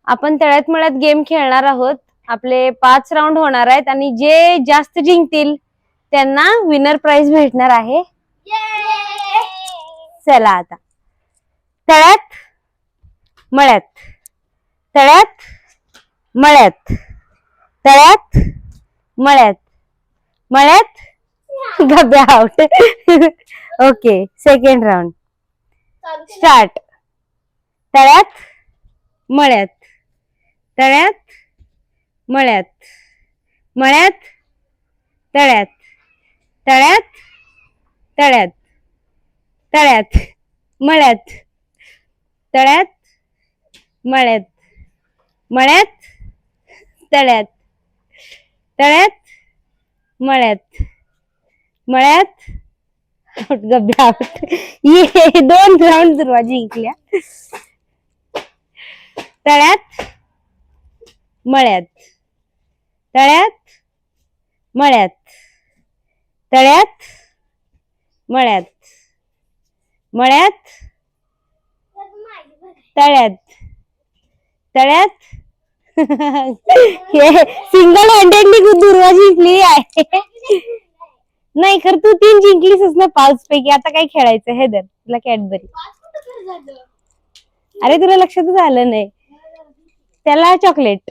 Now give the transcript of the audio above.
आपण तळ्यात मळ्यात गेम खेळणार आहोत. आपले 5 राऊंड होणार आहेत आणि जे जास्त जिंकतील त्यांना विनर प्राइज भेटणार आहे. चला आता तळ्यात मळ्यात, तळ्यात मळ्यात, तळ्यात मळ्यात, मळ्यात Gabya out. Okay, second round start. तळ्यात मळ्यात, तळ्यात मळ्यात, मळ्यात तळ्यात, तळ्यात तळ्यात, तळ्यात मळ्यात, तळ्यात मळ्यात, मळ्यात तळ्यात, तळ्यात मळ्यात, मळ्यात गब्या आउट. ये 2 राऊंड सुरुवात जिंकल्या. तळ्यात मळ्यात, तळ्यात मळ्यात, तळ्यात मळ्यात, मळ्यात तळ्यात, तळ्यात. हे सिंगल हँडेडली दुर्वा जिंकली आहे. नाही खर तू 3 जिंकलीस ना 5 पैकी. आता काय खेळायचं हे दर तुला कॅडबरी. अरे तुला लक्षातच आलं नाही. त्याला चॉकलेट.